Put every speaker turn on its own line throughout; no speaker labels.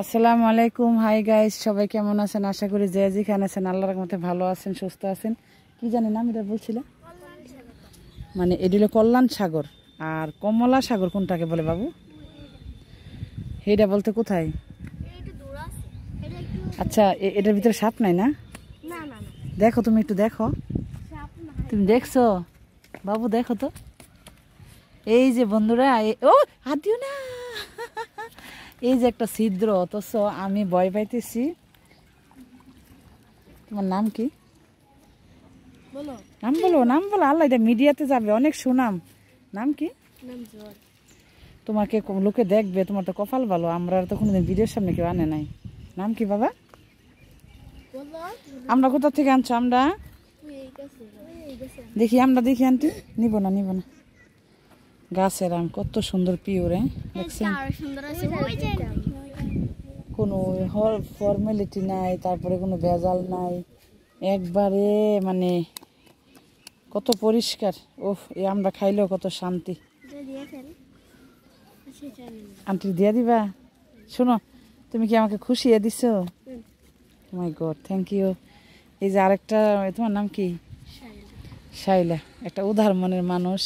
আসসালামু আলাইকুম। Hi guys, সবাই কেমন আছেন? আশা করি যে যেখানে আছেন আল্লাহর রহমতে ভালো আছেন, সুস্থ আছেন। কি জানি নাম এটা বলছিল, মানে এটি হলো কল্যাণ সাগর। আর কমলা সাগর কোনটাকে বলে বাবু? এইটা বলতে কোথায়? আচ্ছা, এটার ভিতরে সাপ নাই না? দেখো, তুমি একটু দেখো। তুমি দেখছো বাবু? দেখো তো, এই যে বন্ধুরা, ও হাত দিও না। এই যে একটা ছিদ্র, অথচ আমি ভয় পাইতেছি। তোমার নাম কি? নাম বলো, নাম বলো। আল্লাহ, এটা মিডিয়াতে যাবে, অনেক সুনাম। নাম কি? তোমাকে লোকে দেখবে, তোমার তো কপাল ভালো। আমরা তো কোনোদিন ভিডিওর সামনে কেউ আনে নাই। নাম কি বাবা? আমরা কোথা থেকে আনছো? আমরা দেখি, আমরা দেখি আন্টি। নিব না, নিব না। গাছের আম কত সুন্দর, পিওরে। দেখছেন, কোনো ফর্মালিটি নাই, তারপরে কোনো ভেজাল নাই, একবারে মানে কত পরিষ্কার। ওহ, এই আমরা খাইলেও কত শান্তি। আন্টি দিয়ে দিবা? শোনো, তুমি কি আমাকে খুশিয়ে দিছো? মাই গড, থ্যাংক ইউ। এই যে আরেকটা, তোমার নাম কি? শাইলা। একটা উদার মনের মানুষ,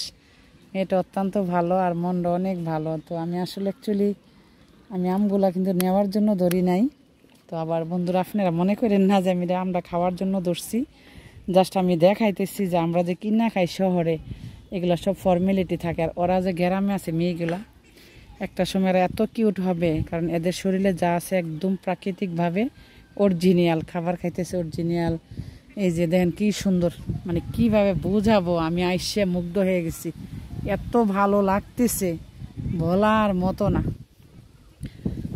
এটা অত্যন্ত ভালো, আর মনটা অনেক ভালো। তো আমি আসলে অ্যাকচুয়ালি আমি আমগুলা কিন্তু নেওয়ার জন্য ধরি নাই। তো আবার বন্ধুরা, আপনারা মনে করেন না যে আমি আমরা খাওয়ার জন্য ধরছি। জাস্ট আমি দেখাইতেছি যে আমরা যে কিনা খাই শহরে, এগুলো সব ফর্মালিটি থাকে। আর ওরা যে গ্রামে আছে মেয়েগুলা, একটা সময় এত কিউট হবে, কারণ এদের শরীরে যা আছে একদম প্রাকৃতিকভাবে অরিজিনাল খাবার খাইতেছে, অরিজিনাল। এই যে দেখেন কি সুন্দর, মানে কিভাবে বুঝাবো, আমি আইসে মুগ্ধ হয়ে গেছি। এত ভালো লাগতেছে, বলার মতো না।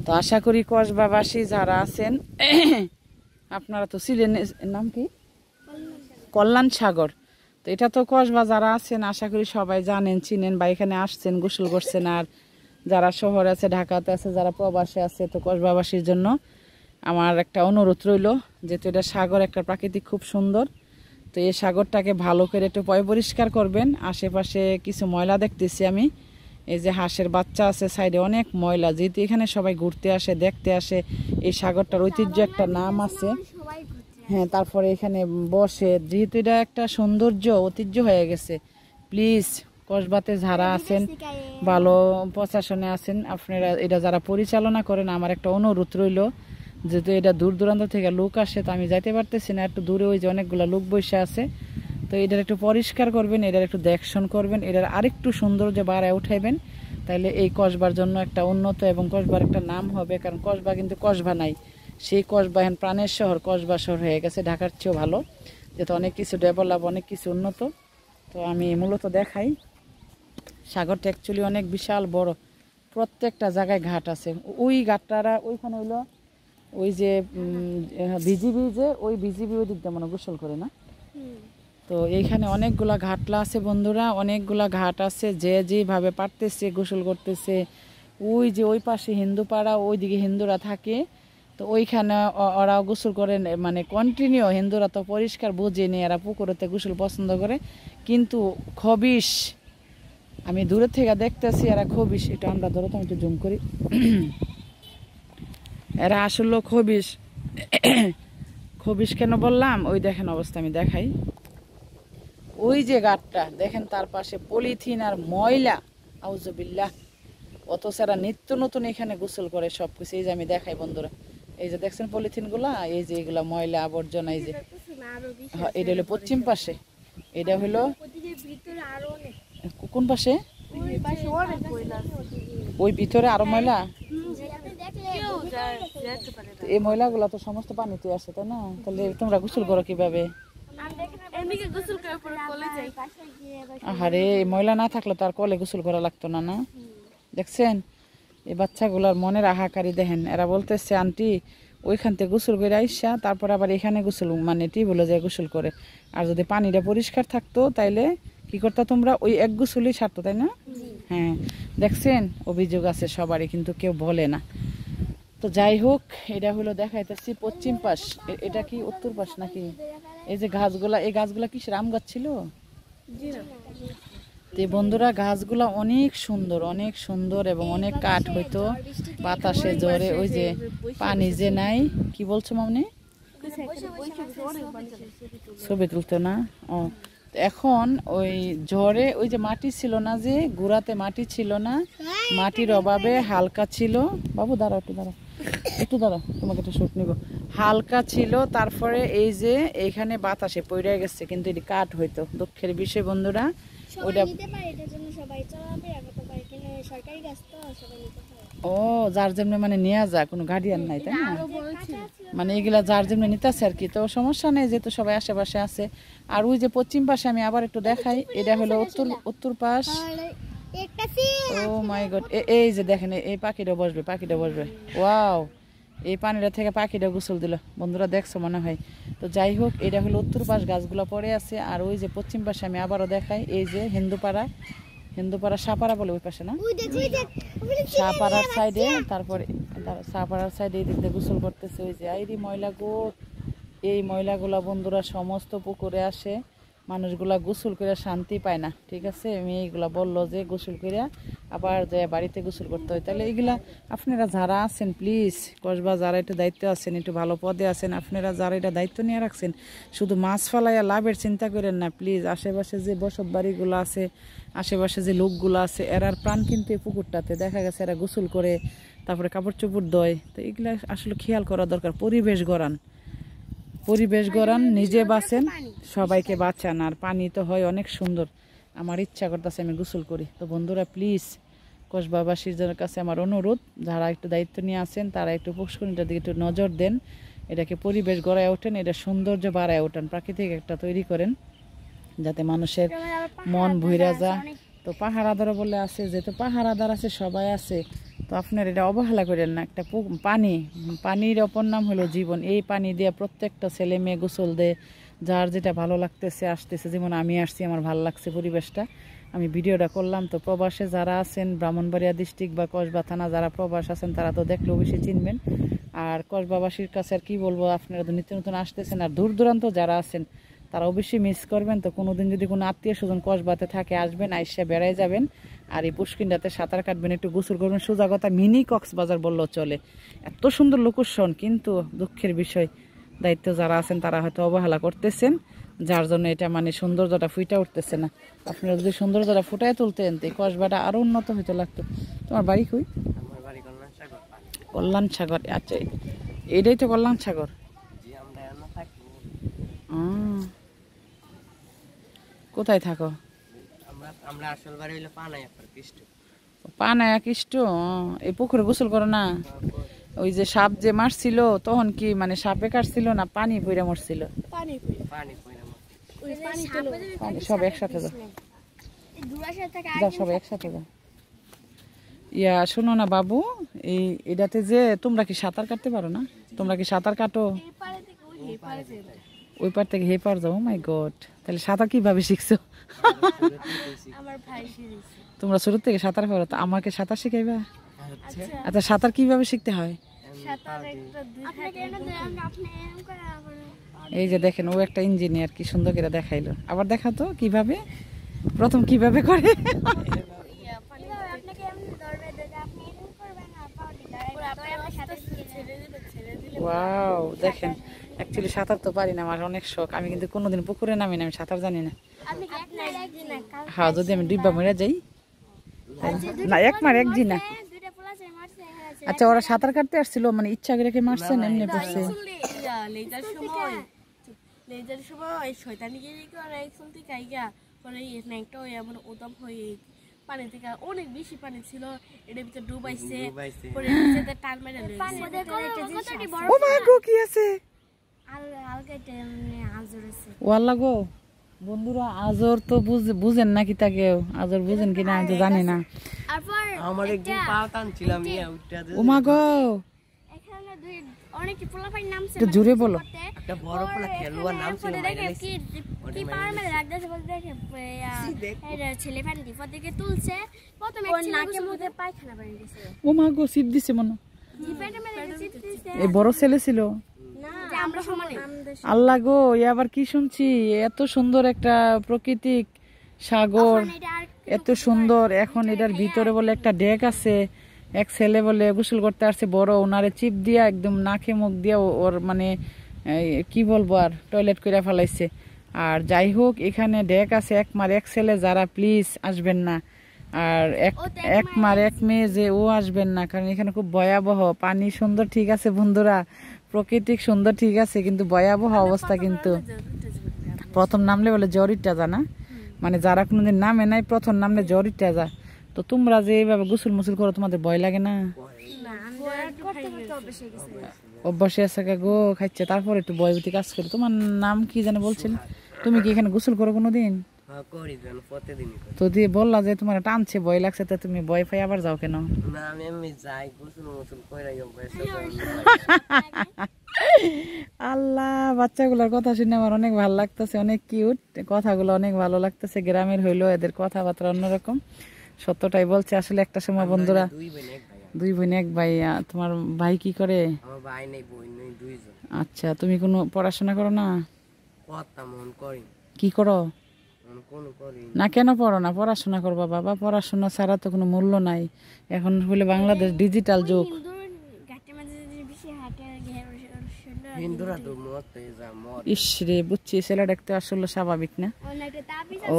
তো আশা করি কসবাবাসী যারা আছেন, আপনারা তো ছিলেন। নাম কি? কল্যাণ সাগর। তো এটা তো কসবা যারা আছেন আশা করি সবাই জানেন, চিনেন, বা এখানে আসছেন, গোসল করছেন। আর যারা শহরে আছে, ঢাকাতে আছে, যারা প্রবাসে আছে, তো কসবাবাসীর জন্য আমার একটা অনুরোধ রইল, যেহেতু এটা সাগর, একটা প্রাকৃতিক খুব সুন্দর। তো এই সাগরটাকে ভালো করে একটু পরিষ্কার করবেন। আশেপাশে কিছু ময়লা দেখতেছি আমি। এই যে হাঁসের বাচ্চা আছে সাইডে, অনেক ময়লা। যেহেতু এখানে সবাই ঘুরতে আসে, দেখতে আসে, এই সাগরটার ঐতিহ্য একটা নাম আছে। হ্যাঁ, তারপরে এখানে বসে, যেহেতু এটা একটা সৌন্দর্য ঐতিহ্য হয়ে গেছে। প্লিজ, কসবাতে যারা আছেন, ভালো প্রশাসনে আছেন, আপনারা এটা যারা পরিচালনা করেন, আমার একটা অনুরোধ রইল, যেহেতু এটা দূর দূরান্ত থেকে লোক আসে, তো আমি যাইতে পারতেছি না, একটু দূরে ওই যে অনেকগুলো লোক বসে আছে। তো এটার একটু পরিষ্কার করবেন, এটার একটু দেখশন করবেন, এটার আরেকটু সৌন্দর্য বাড়ায় উঠাইবেন। তাইলে এই কসবার জন্য একটা উন্নত এবং কসবার একটা নাম হবে। কারণ কসবা কিন্তু কসবা নাই, সেই কসবা এখন প্রাণের শহর, কসবা শহর হয়ে গেছে, ঢাকার চেয়েও ভালো, যেহেতু অনেক কিছু ডেভেলপ, অনেক কিছু উন্নত। তো আমি মূলত দেখাই, সাগরটা অ্যাকচুয়ালি অনেক বিশাল বড়, প্রত্যেকটা জায়গায় ঘাট আছে। ওই ঘাটটারা ওইখানে হইলো ওই যে বিজিবি, যে ওই বিজিবি ওই দিক দিয়ে মনে গোসল করে না। তো এইখানে অনেকগুলা ঘাটলা আছে বন্ধুরা, অনেকগুলা ঘাট আছে, যে যেভাবে পারতেছে গোসল করতেছে। ওই যে ওই পাশে হিন্দু পাড়া, ওইদিকে হিন্দুরা থাকে, তো ওইখানে ওরা গোসল করে, মানে কন্টিনিউ। হিন্দুরা তো পরিষ্কার বোঝে নি, এরা পুকুরেতে গোসল পছন্দ করে। কিন্তু খবিস, আমি দূরের থেকে দেখতেছি, এরা খবিস। এটা আমরা ধরো তো, আমি একটু জুম করি। এরা আসলে খবিস। খবিস কেন বললাম? ওই দেখেন অবস্থা, আমি দেখাই। ওই যে ঘাটটা দেখেন, তার পাশে পলিথিন আর ময়লা, আউযুবিল্লাহ। অথচ এরা নিত্য নতুন এখানে গোসল করে সবকিছু। এই যে আমি দেখাই বন্ধুরা, এই যে দেখছেন পলিথিন গুলা, এই যে এগুলা ময়লা আবর্জনা। এই যে এটা হলো পশ্চিম পাশে, এটা হলো কোন পাশে? ওই ভিতরে আরো ময়লা। এই ময়লাগুলা তো সমস্ত পানিতে আসে, তাই না? তাহলে তোমরা গোসল করো কিভাবে? আরে, ময়লা না থাকলে তো আর কলে গোসল করা লাগতো না, না? দেখছেন এই বাচ্চাগুলার মনের আহাকারি দেখেন। এরা বলতেছে আন্টি ওইখান থেকে গোসল করে আইসা তারপর আবার এখানে গোসল, মানে টিউবওয়েলে যায় গোসল করে। আর যদি পানিটা পরিষ্কার থাকতো তাইলে কি করতা তোমরা? ওই এক গোসলই সারতো, তাই না? হ্যাঁ, দেখছেন অভিযোগ আছে সবারই, কিন্তু কেউ বলে না। তো যাই হোক, এটা হলো দেখাইতেছি পশ্চিম পাশ। এটা কি উত্তর পাশ নাকি? এই যে গাছগুলা, এই গাছগুলা কিসের আম গাছ ছিল? তো বন্ধুরা গাছগুলা অনেক সুন্দর এবং অনেক কাঠ হইতো বাতাসে জ্বরে। ওই যে পানি যে নাই, কি বলছো মামনি? ছবি তুলতো না? ও, এখন ওই ঝড়ে ওই যে মাটি ছিল না, যে গুড়াতে মাটি ছিল না, মাটির অভাবে হালকা ছিল। বাবু দাঁড়াও, একটু দাঁড়াও, তোমাকে একটা শুট নিব। হালকা ছিল, তারপরে এই যে এইখানে বাতাসে পড়ে গেছে, কিন্তু এটি কাঠ হইতো। দুঃখের বিষয় বন্ধুরা, ওইটা ও যার যেমনি মানে নেওয়া যায়, কোনো গার্ডিয়ান নাই, তাই না? মানে এগুলা যার যেমনি নিতেছে আর কি, তো সমস্যা নেই, যেহেতু সবাই আশেপাশে আছে। আর ওই যে পশ্চিম পাশে আমি আবার একটু দেখাই, এটা হলো উত্তর পাশ। ও মাই গড, এই যে দেখেন এই পাখিটা বসবে, ওয়াও, এই পানিটা থেকে পাখিটা গোসল দিল বন্ধুরা, দেখছো মনে হয়। তো যাই হোক, এটা হলো উত্তর পাশ, গাছগুলো পড়ে আছে। আর ওই যে পশ্চিম পাশে আমি আবারও দেখাই, এই যে হিন্দুপাড়া সাপাড়া বলে ওই পাশে, না সাপাড়ার সাইডে, তারপরে সাপাড়ার সাইডে এই দিক দিয়ে গোসল করতেছে। ওই যে আইরি ময়লা গো, এই ময়লাগুলা বন্ধুরা সমস্ত পুকুরে আসে, মানুষগুলা গোসল করে শান্তি পায় না, ঠিক আছে? মেয়েগুলা বললো যে গোসল করে আবার যে বাড়িতে গোসল করতে হয়। তাহলে এগুলা আপনারা যারা আছেন প্লিজ, কসবা যারা একটু দায়িত্ব আছেন, একটু ভালো পদে আছেন, আপনারা যারা এটা দায়িত্ব নিয়ে রাখছেন, শুধু মাছ ফালাইয়া লাভের চিন্তা করেন না প্লিজ। আশেপাশে যে বসত বাড়িগুলো আছে, আশেপাশে যে লোকগুলো আছে, এরার প্রাণ কিন্তু এই পুকুরটাতে। দেখা গেছে এরা গোসল করে, তারপরে কাপড় চোপড় দেয়। তো এগুলা আসলে খেয়াল করা দরকার। পরিবেশ গড়ান, নিজে বাঁচেন, সবাইকে বাঁচান। আর পানি তো হয় অনেক সুন্দর, আমার ইচ্ছা করতেছে আমি গোসল করি। তো বন্ধুরা প্লিজ, কসবাবাসীর কাছে আমার অনুরোধ, যারা একটু দায়িত্ব নিয়ে আছেন তারা একটু পুষ্করিণীটার দিকে একটু নজর দেন, এটাকে পরিবেশ গড়ায় ওঠেন, এটা সৌন্দর্য বাড়ায় ওঠেন, প্রাকৃতিক একটা তৈরি করেন, যাতে মানুষের মন ভইরা যা। তো পাহারাদার বলে আছে, যেহেতু পাহারাদার আছে, সবাই আছে, তো আপনার এটা অবহেলা করেন না। একটা পানির অপর নাম হলো জীবন। এই পানি দিয়ে প্রত্যেকটা ছেলে মেয়ে গোসল দেয়, যার যেটা ভালো লাগতেছে আসতেছে। যেমন আমি আসছি, আমার ভালো লাগছে পরিবেশটা, আমি ভিডিওটা করলাম। তো প্রবাসে যারা আছেন, ব্রাহ্মণবাড়িয়া ডিস্ট্রিক্ট বা কসবা থানা যারা প্রবাস আছেন, তারা তো দেখলে অবশ্যই চিনবেন। আর কসবাবাসীর কাছে আর কি বলবো, আপনারা তো নিত্য নতুন আসতেছেন, আর দূর দূরান্ত যারা আছেন তারা অবশ্যই মিস করবেন। তো কোনোদিন যদি কোনো আত্মীয় স্বজন কসবাতে থাকে, আসবেন, আইসা বেড়াই যাবেন, আর এই পুষ্কিনটাতে সাঁতার কাটবেন, একটু গোসল করবেন। সোজা কথা মিনি কক্সবাজার বললেও চলে, এত সুন্দর লোকেশন। কিন্তু দুঃখের বিষয়, দায়িত্ব যারা আছেন তারা হয়তো অবহেলা করতেছেন, যার জন্য এটা মানে সৌন্দর্যটা ফুটে উঠতেছে না। আপনারা যদি সৌন্দর্যটা ফুটায় তুলতেন, তো এই কসবাটা আরো উন্নত হইতে লাগতো। তোমার বাড়ি কই? কল্যাণ সাগর। আচ্ছা, এটাই তো কল্যাণ সাগর। কোথায় থাকো? পানায়া কৃষ্ট। এই পুকুরে গোসল করো না? ওই যে সাপ যে মারছিল, তখন কি মানে সাপে কাটছিল না পানি পইরা মরছিল? সব একসাথে যাও, সব একসাথে যাও। ইয়া শোনো না বাবু, এটাতে যে তোমরা কি সাঁতার কাটতে পারো না? তোমরা কি সাঁতার কাটো? ওই পার থেকে হে পার যাও? মাই গড, তাহলে সাঁতার কিভাবে শিখছো? তোমরা ছোট থেকে সাঁতার পারো, তো আমাকে সাঁতার শিখাইবা? আচ্ছা, সাঁতার কিভাবে শিখতে হয়? এই যে দেখেন, ও একটা ইঞ্জিনিয়ার, কি সুন্দর করে দেখাইলো। আবার দেখাতো কিভাবে, প্রথম কিভাবে করে। ওয়াও, দেখেন, অ্যাকচুয়ালি সাঁতার তো পারি না, আমার অনেক শখ। আমি কিন্তু কোনোদিন পুকুরে নামি না, আমি সাঁতার জানি না। হ্যাঁ, যদি আমি ডিব্বা মরে যাই না, একজি না। আচ্ছা, ওরা সাঁতার কাটতে আসছিল, মানে ইচ্ছা করে মারছেন, এমনি পড়ছে?
পানি থেকে অনেক বেশি পানি ছিল, এটার ভিতরে ডুবাইছে, পরে টান মেরে
ও মা গো, কি আছে? ওয়াল্লা গো বন্ধুরা, আজর তো বুঝেন নাকি? তাকে আজর বুঝেন কিনা আমি তো জানি না।
আমার একদিন পাও টানছিলাম,
ও মা গো,
অনেকটি পোলাপাইর নাম ছিল,
একটু জোরে বলো।
একটা বড় পোলা খেলোয়াড় নাম ছিল, কি পার মেরে লাগতেছে, বলতে দেখে এটা ছেলে ফ্যান ডিপো থেকে তুলছে, প্রথমে ওর নাকের মধ্যে পায়খানা বেরিয়ে গেছে।
ও মা গো, সিপ দিছে মনে।
জিপেটে মেরে চিপ দিছে।
এই বড় ছেলে ছিল
না, আমরা সমানে।
আল্লাহ গো, আবার কি শুনছি, এত সুন্দর একটা প্রাকৃতিক সাগর, এত সুন্দর। এখন এটার ভিতরে বলে একটা ডেক আছে, এক ছেলে বলে গোসল করতে আসছে বড়, ওনারে চিপ দিয়া একদম নাকে মুখ দিয়া ওর মানে কি বলবো আর টয়লেট করে ফেলাইছে। আর যাই হোক এখানে ডেক আছে, এক মার এক ছেলে যারা প্লিজ আসবেন না, আর এক মার এক মেয়ে যে ও আসবেন না, কারণ এখানে খুব ভয়াবহ। পানি সুন্দর ঠিক আছে বন্ধুরা, প্রকৃতিক সুন্দর ঠিক আছে, কিন্তু ভয়াবহ অবস্থা। কিন্তু প্রথম নামলে বলে জ্বরিটা যা না, মানে যারা কোনোদিন নামে নাই প্রথম নামলে জ্বরিটা যা। তো তোমরা যে এইভাবে গোসল মুসল করো তোমাদের ভয় লাগে না? অভ্যাসে আছে গো খাইছে, তারপর একটু ভয়ভীতি কাজ করে। তোমার নাম কি জানে বলছিল? তুমি কি এখানে গোসল করো কোনোদিন? তো দিয়ে বললা যে তোমার টানছে ভয় লাগছে, তো তুমি ভয় পাই আবার যাও কেন? আল্লাহ, বাচ্চাগুলোর কথা শুনে আমার অনেক ভালো লাগতেছে, অনেক কিউট কথাগুলো, অনেক ভালো লাগতেছে। গ্রামের হইলো এদের কথাবার্তা অন্যরকম, সত্যটাই বলছে আসলে। একটা সময় বন্ধুরা, দুই বোন এক ভাই। তোমার ভাই কি করে? আচ্ছা, তুমি কোনো পড়াশোনা করো না? কি করো না? কেন পড়ো না? পড়াশোনা করবা বাবা, পড়াশোনা ছাড়া তো কোনো মূল্য নাই। এখন হলে বাংলাদেশ ডিজিটাল যুগ। ইসরে বুঝছি, ছেলে দেখতে আসলে স্বাভাবিক না। ও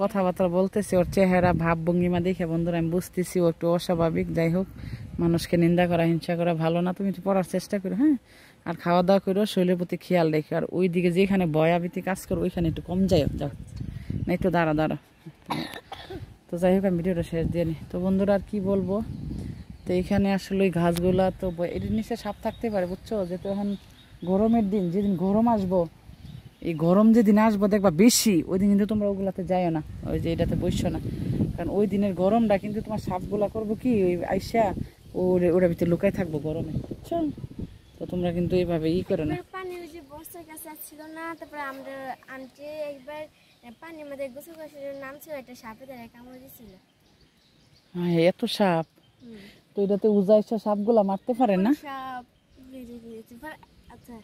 কথাবার্তা বলতেছে, ওর চেহারা ভাব ভঙ্গিমা দেখে বন্ধুরা আমি বুঝতেছি ও একটু অস্বাভাবিক। যাই হোক, মানুষকে নিন্দা করা হিংসা করা ভালো না। তুমি পড়ার চেষ্টা করো, হ্যাঁ, আর খাওয়া দাওয়া করো, শরীরের প্রতি খেয়াল রেখো। আর ওইদিকে যেখানে ভয়াভীতি কাজ করো ওইখানে একটু কম যাও, যাও না, একটু দাঁড়া। তো যাই হোক, আমি ভিডিওটা শেষ দিয়ে নি। তো বন্ধুরা আর কি বলবো, তো এখানে আসলে ওই ঘাসগুলা তো এর নিচে সাপ থাকতে পারে, বুঝছো? যেহেতু এখন গরমের দিন, যেদিন গরম আসবো, এই গরম যেদিন আসবো দেখবা বেশি, ওই দিন কিন্তু তোমরা ওগুলাতে যাইও না, ওই যে এটাতে বসছো না, কারণ ওই দিনের গরমটা কিন্তু তোমার সাপগুলা করবো কি, ওই আইসা ওরা ভিতরে লুকাই থাকবো গরমে, বুঝছো? তো তোমরা কিন্তু এইভাবে করো না।
পানির যে বস্তার কাছে ছিল না, তারপরে আমরা আনতে একবার পানির মধ্যে গোসল করার নাম ছিল, একটা সাপে তারা কামড় দিছিল।
হ্যাঁ, এত সাপ। তো এটাতে উজাইসা সাপগুলা মারতে পারে না?
সাপ বেরিয়ে গিয়েছে। আচ্ছা,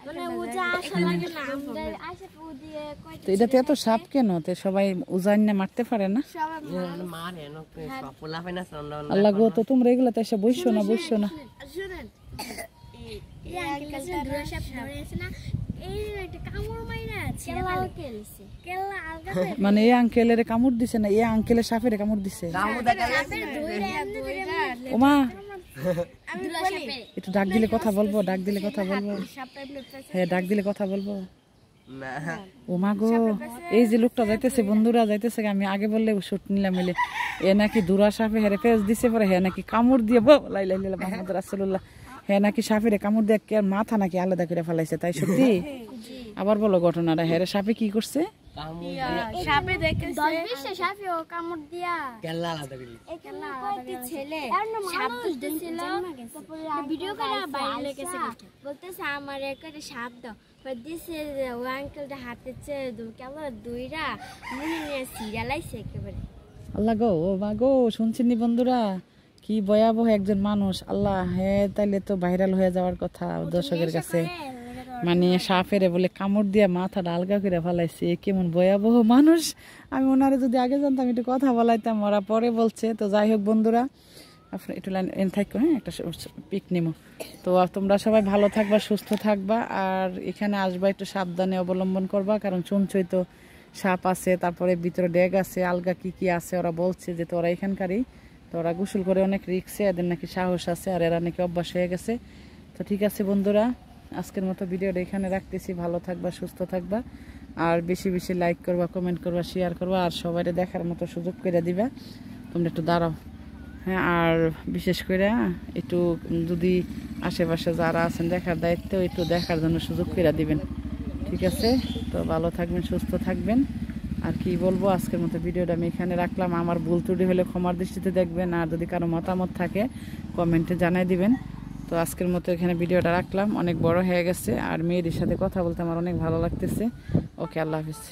মানে উজা আসা লাগে না, আমরা আসে দিয়ে কয়টা।
তো এটাতে এত সাপ কেন? তে সবাই উজাইন না মারতে পারে না?
সবাই মারে না, সব পোলাপে না সন্ডা।
আল্লাহ গো, তো তোমরা এগুলাতে এসে বসছো না, বসছো না।
শুনেন, এই আঙ্কেলটা দুই সাপ ধরেছে না, এই একটা কামড় মাইরা আছে, কেলালকেলছে কেলা আলগা।
মানে এই আঙ্কেলের কামড় দিছে না, এই আঙ্কেলের সাপের কামড় দিছে? ওমা, একটু ডাক দিলে কথা বলবো, ডাক দিলে কথা বলবো, হ্যাঁ ডাক দিলে কথা বলবো। ওমা গো, এই যে লোকটা যাইতেছে বন্ধুরা, যাইতেছে, আমি আগে বললে শুট নিলাম মিলে, এ নাকি দুরা সাপে হেরে পেঁচ দিছে, পরে হ্যাঁ নাকি কামড় দিয়ে মোহাম্মদ রাসূলুল্লাহ, হ্যাঁ নাকি সাপের কামড় দিয়ে কে মাথা নাকি আলাদা করে ফেলাইছে, তাই সত্যি? আবার বলো ঘটনাটা। হ্যাঁ, সাপে কি করছে?
সাপে দেখেছে, সাপে ও কামড় দিয়া কেলা আলাদা করে এখানে কয়টি ছেলে সাপ ধরতেছিল, তারপরে ভিডিও করে বাইরে গেছে, বলতেছে আমার একটা সাপ দাও, পর দিছে ও আঙ্কেলটা হাতে কেলা দুইরা মুনি নিয়ে সিরিয়ালাইছে একেবারে।
আল্লাহ গো, ও মা গো, শুনছেন বন্ধুরা, কি ভয়াবহ একজন মানুষ। আল্লাহ, হ্যাঁ তাইলে তো ভাইরাল হয়ে যাওয়ার কথা দর্শকের কাছে। মানে সাপের বলে কামড় দিয়া মাথাটা আলগা করে ফেলাইছে, কেমন ভয়াবহ মানুষ। আমি ওনারে যদি আগে জানতাম একটু কথা বলাইতাম, ওরা পরে বলছে। তো যাই হোক বন্ধুরা, আপনার একটু লাইন থাকো, হ্যাঁ একটা পিক নিমো। তো তোমরা সবাই ভালো থাকবা, সুস্থ থাকবা, আর এখানে আসবা একটু সাবধানে অবলম্বন করবা, কারণ শুনছই তো সাপ আছে, তারপরে ভিতরে ড্যাগ আছে, আলগা কি কি আছে ওরা বলছে যে, তো ওরা এখানকারই, তো ওরা গোসল করে অনেক রিক্সে, এদের নাকি সাহস আছে, আর এরা নাকি অভ্যাস হয়ে গেছে। তো ঠিক আছে বন্ধুরা, আজকের মতো ভিডিওটা এখানে রাখতেছি। ভালো থাকবা, সুস্থ থাকবা, আর বেশি বেশি লাইক করবা, কমেন্ট করবা, শেয়ার করবা, আর সবাই দেখার মতো সুযোগ করে দিবা। তোমরা একটু দাঁড়াও, হ্যাঁ, আর বিশেষ করে একটু যদি আশেপাশে যারা আছেন দেখার দায়িত্ব, একটু দেখার জন্য সুযোগ করে দিবেন, ঠিক আছে? তো ভালো থাকবেন, সুস্থ থাকবেন। আর কি বলবো, আজকের মতো ভিডিওটা আমি এখানে রাখলাম। আমার ভুল ত্রুটি হলে ক্ষমার দৃষ্টিতে দেখবেন, আর যদি কারো মতামত থাকে কমেন্টে জানাই দিবেন। তো আজকের মতো এখানে ভিডিওটা রাখলাম, অনেক বড় হয়ে গেছে, আর মেয়েদের সাথে কথা বলতে আমার অনেক ভালো লাগতেছে। ওকে, আল্লাহ হাফিজ।